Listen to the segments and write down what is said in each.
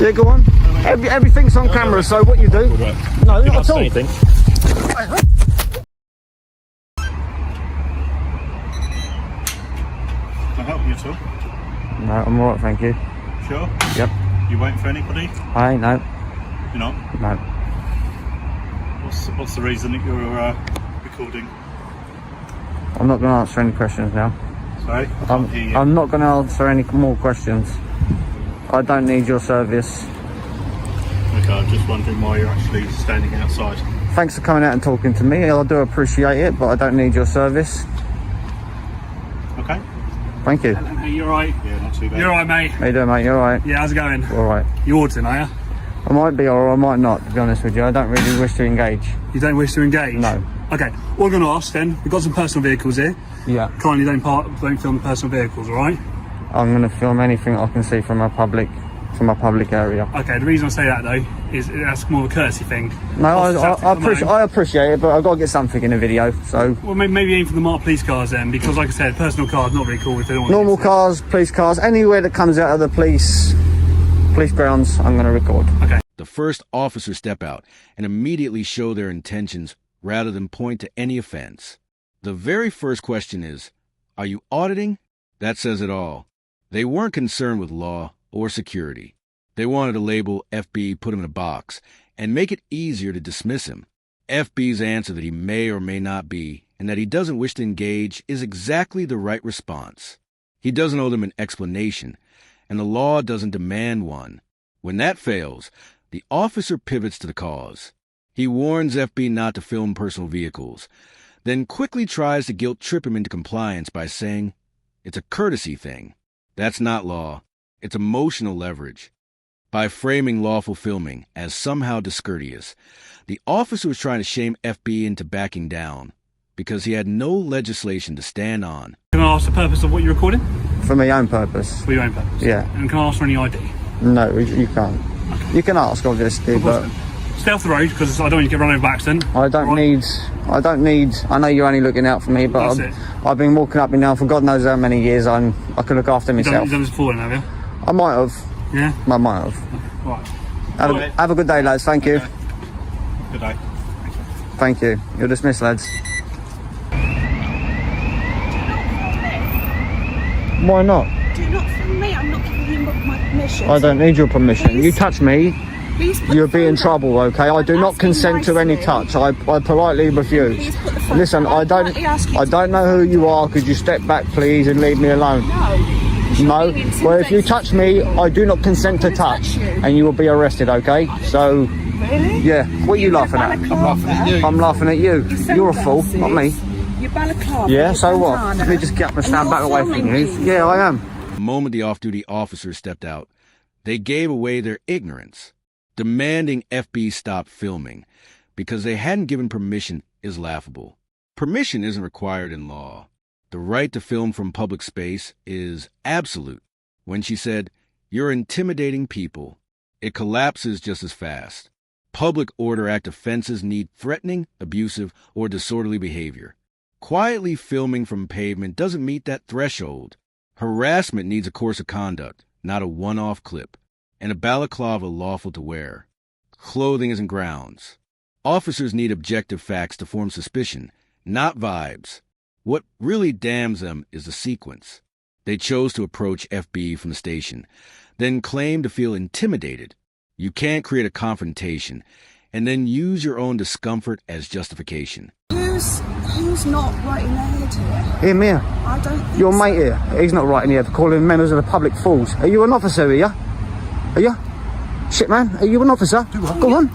Yeah, go on. Everything's on camera, so what you do? No, not at all. Anything. Can I help you at all? No, I'm alright, thank you. Sure? Yep. You waiting for anybody? I ain't, no. You're not? No. What's the reason that you're recording? I'm not going to answer any questions now. Sorry? I can't hear you. I'm not going to answer any more questions. I don't need your service. Okay, I'm just wondering why you're actually standing outside. Thanks for coming out and talking to me. I do appreciate it, but I don't need your service. Okay? Thank you. You alright? Yeah, not too bad. You alright, mate? How you doing, mate? You alright? Yeah, how's it going? Alright. You auditing, are you? I might be or I might not, to be honest with you. I don't really wish to engage. You don't wish to engage? No. Okay, all I'm going to ask then, we've got some personal vehicles here. Yeah. Kindly don't film the personal vehicles, alright? I'm going to film anything I can see from a public area. Okay, the reason I say that though is that's more of a courtesy thing. No, I appreciate it, but I've got to get something in the video, so... Well, maybe aim for the marked police cars then, because like I said, personal cars not really cool if they don't want Normal to cars, police cars, anywhere that comes out of the police grounds, I'm going to record. Okay. The first officers step out and immediately show their intentions rather than point to any offense. The very first question is, are you auditing? That says it all. They weren't concerned with law or security. They wanted to label FB, put him in a box, and make it easier to dismiss him. FB's answer that he may or may not be, and that he doesn't wish to engage, is exactly the right response. He doesn't owe them an explanation, and the law doesn't demand one. When that fails, the officer pivots to the cause. He warns FB not to film personal vehicles, then quickly tries to guilt-trip him into compliance by saying, it's a courtesy thing. That's not law. It's emotional leverage. By framing lawful filming as somehow discourteous, the officer was trying to shame FB into backing down because he had no legislation to stand on. Can I ask the purpose of what you're recording? For my own purpose. For your own purpose? Yeah. And can I ask for any ID? No, you can't. Okay. You can ask, obviously, but... Stay off the road, because I don't want you to get run over by accident. I don't need... I know you're only looking out for me, but I've been walking up and down for God knows how many years. I can look after myself. You've done this before then, have you? I might have. Yeah? I might have. Right. Have a good day, lads. Thank you. Good day. Thank you. You're dismissed, lads. Why not? Do not film me. I'm not giving you my permission. I don't need your permission. Please. You touch me, you'll be in phone trouble, okay? I do not consent to any nicely. touch. I politely refuse. Please put the phone Listen, down. I don't know who you are. Could you step back, please, and leave me alone? No. No. Well, if you touch me, I do not consent to touch, and you will be arrested, okay? So, Really? yeah. What are you laughing at? I'm laughing at you. I'm laughing at you. You're a fool, not me. You're balaclava. Yeah, so what? Let me just get up and stand back away from you. Yeah, I am. The moment the off-duty officers stepped out, they gave away their ignorance. Demanding FB stop filming because they hadn't given permission is laughable. Permission isn't required in law. The right to film from public space is absolute. When she said, "You're intimidating people," it collapses just as fast. Public Order Act offenses need threatening, abusive, or disorderly behavior. Quietly filming from pavement doesn't meet that threshold. Harassment needs a course of conduct, not a one-off clip, and a balaclava lawful to wear. Clothing isn't grounds. Officers need objective facts to form suspicion, not vibes. What really damns them is the sequence. They chose to approach FB from the station, then claim to feel intimidated. You can't create a confrontation and then use your own discomfort as justification. Who's not right in their head here? Him here. I don't think Your so. mate here. He's not right in here for calling members of the public fools. Are you an officer, are you? Are you? Shit, man. Are you an officer? Go on.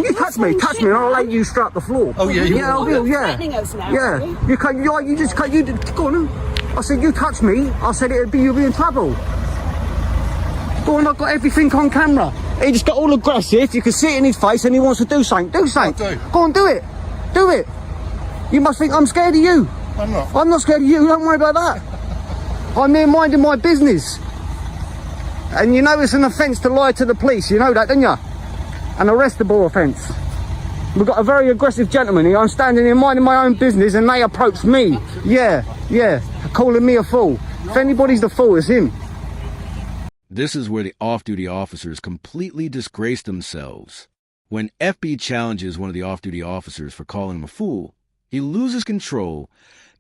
You touch me, and I'll lay you straight up the floor. Oh, yeah, you I will, yeah. Threatening us now, Yeah. really? You can't, you just can't, go on. I said, you touch me, I said you'll be in trouble. Go on, I've got everything on camera. He just got all aggressive, you can see it in his face and he wants to do something. Do something. I do. Go on, do it. Do it. You must think I'm scared of you. I'm not. I'm not scared of you, don't worry about that. I'm here minding my business. And you know it's an offence to lie to the police, you know that, don't you? An arrestable offence. We've got a very aggressive gentleman here. I'm standing here minding my own business and they approach me. Yeah, calling me a fool. If anybody's the fool, it's him. This is where the off-duty officers completely disgrace themselves. When FB challenges one of the off-duty officers for calling him a fool, he loses control,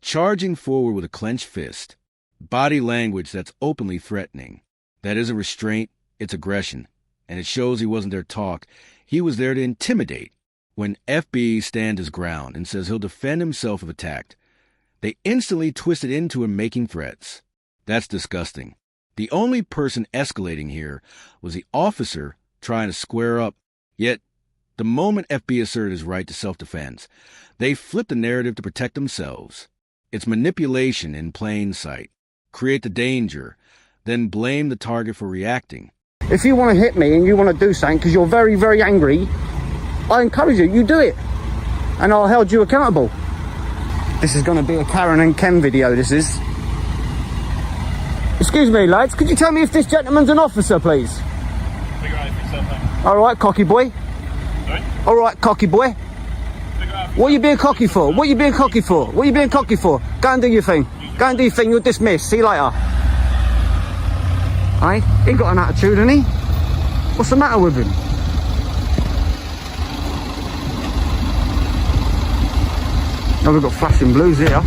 charging forward with a clenched fist. Body language that's openly threatening. That isn't restraint, it's aggression. And it shows he wasn't there to talk. He was there to intimidate. When FB stands his ground and says he'll defend himself if attacked, they instantly twist it into him making threats. That's disgusting. The only person escalating here was the officer trying to square up. Yet, the moment FB asserted his right to self-defense, they flipped the narrative to protect themselves. It's manipulation in plain sight. Create the danger, then blame the target for reacting. If you want to hit me and you want to do something because you're very, very angry, I encourage you, you do it. And I'll hold you accountable. This is going to be a Karen and Ken video, this is. Excuse me, lads, could you tell me if this gentleman's an officer, please? Figure out if it's something. All right, cocky boy. Sorry? All right, cocky boy. Figure out if What are you being cocky for? What are you being cocky for? What are you being cocky for? Go and do your thing. Go and do your thing, you're dismissed. See you later. Hey, he got an attitude, hasn't he? What's the matter with him? Oh, we've got flashing blues here.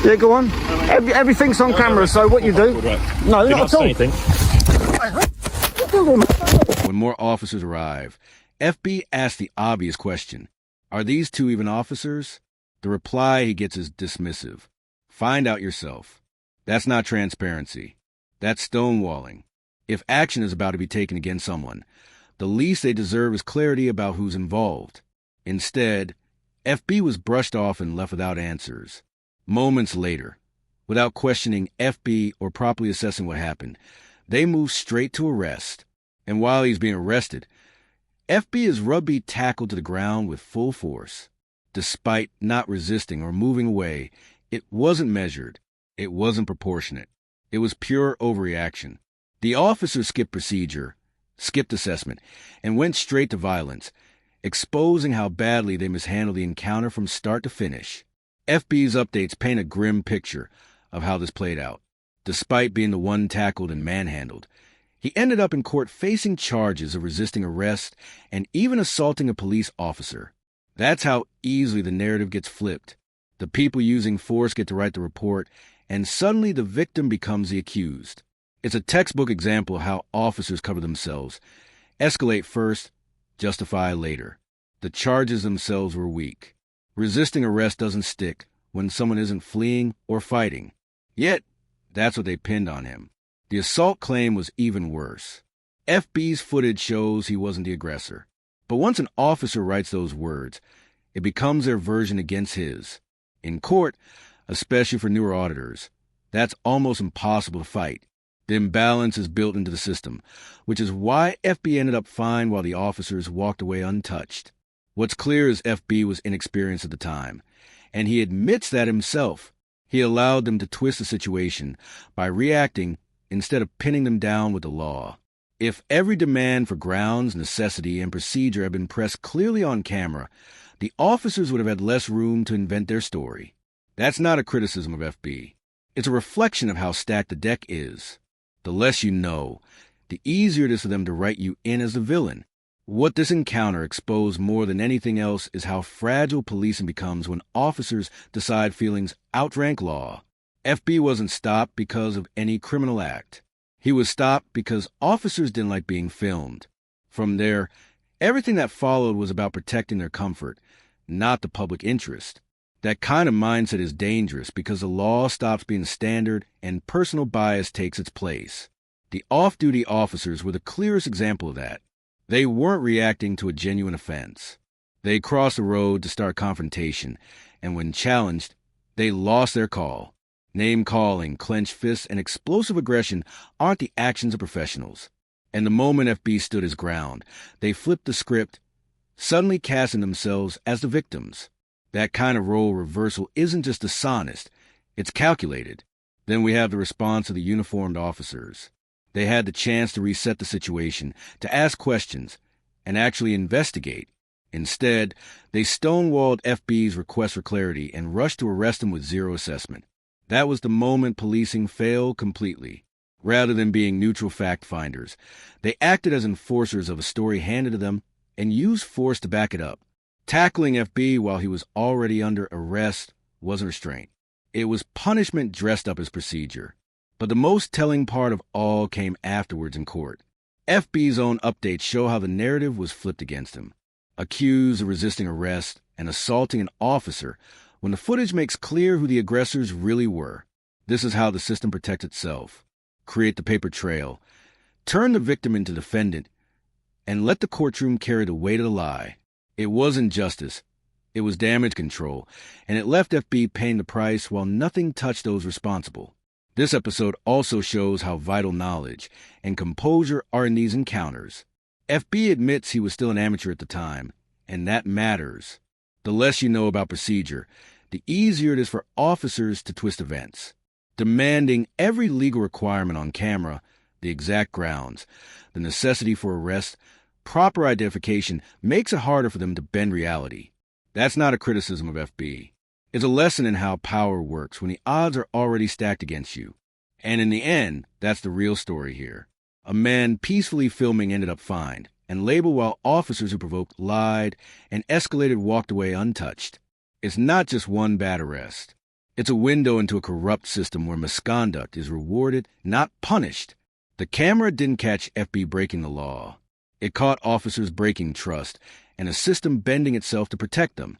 Yeah, go on. Everything's on camera, so what you do? No, not at all. When more officers arrive, FB asks the obvious question, are these two even officers? The reply he gets is dismissive. Find out yourself. That's not transparency. That's stonewalling. If action is about to be taken against someone, the least they deserve is clarity about who's involved. Instead, FB was brushed off and left without answers. Moments later, without questioning FB or properly assessing what happened, they moved straight to arrest. And while he's being arrested, FB is rugby tackled to the ground with full force. Despite not resisting or moving away, it wasn't measured. It wasn't proportionate. It was pure overreaction. The officer skipped procedure, skipped assessment, and went straight to violence, exposing how badly they mishandled the encounter from start to finish. FB's updates paint a grim picture of how this played out. Despite being the one tackled and manhandled, he ended up in court facing charges of resisting arrest and even assaulting a police officer. That's how easily the narrative gets flipped. The people using force get to write the report, and suddenly the victim becomes the accused. It's a textbook example of how officers cover themselves. Escalate first, justify later. The charges themselves were weak. Resisting arrest doesn't stick when someone isn't fleeing or fighting. Yet, that's what they pinned on him. The assault claim was even worse. FB's footage shows he wasn't the aggressor. But once an officer writes those words, it becomes their version against his. In court, especially for newer auditors, that's almost impossible to fight. The imbalance is built into the system, which is why FB ended up fine while the officers walked away untouched. What's clear is FB was inexperienced at the time, and he admits that himself. He allowed them to twist the situation by reacting instead of pinning them down with the law. If every demand for grounds, necessity, and procedure had been pressed clearly on camera, the officers would have had less room to invent their story. That's not a criticism of FB. It's a reflection of how stacked the deck is. The less you know, the easier it is for them to write you in as the villain. What this encounter exposed more than anything else is how fragile policing becomes when officers decide feelings outrank law. FB wasn't stopped because of any criminal act. He was stopped because officers didn't like being filmed. From there, everything that followed was about protecting their comfort, not the public interest. That kind of mindset is dangerous because the law stops being standard and personal bias takes its place. The off-duty officers were the clearest example of that. They weren't reacting to a genuine offense. They crossed the road to start confrontation, and when challenged, they lost their call. Name-calling, clenched fists, and explosive aggression aren't the actions of professionals. And the moment FB stood his ground, they flipped the script, suddenly casting themselves as the victims. That kind of role reversal isn't just dishonest, it's calculated. Then we have the response of the uniformed officers. They had the chance to reset the situation, to ask questions, and actually investigate. Instead, they stonewalled FB's request for clarity and rushed to arrest him with zero assessment. That was the moment policing failed completely. Rather than being neutral fact-finders, they acted as enforcers of a story handed to them and used force to back it up. Tackling FB while he was already under arrest wasn't restraint. It was punishment dressed up as procedure. But the most telling part of all came afterwards in court. FB's own updates show how the narrative was flipped against him. Accused of resisting arrest and assaulting an officer when the footage makes clear who the aggressors really were. This is how the system protects itself. Create the paper trail, turn the victim into defendant, and let the courtroom carry the weight of the lie. It wasn't justice. It was damage control, and it left FB paying the price while nothing touched those responsible. This episode also shows how vital knowledge and composure are in these encounters. FB admits he was still an amateur at the time, and that matters. The less you know about procedure, the easier it is for officers to twist events. Demanding every legal requirement on camera, the exact grounds, the necessity for arrest, proper identification makes it harder for them to bend reality. That's not a criticism of FB. It's a lesson in how power works when the odds are already stacked against you. And in the end, that's the real story here. A man peacefully filming ended up fined and labeled while officers who provoked lied and escalated walked away untouched. It's not just one bad arrest. It's a window into a corrupt system where misconduct is rewarded, not punished. The camera didn't catch FB breaking the law. It caught officers breaking trust and a system bending itself to protect them.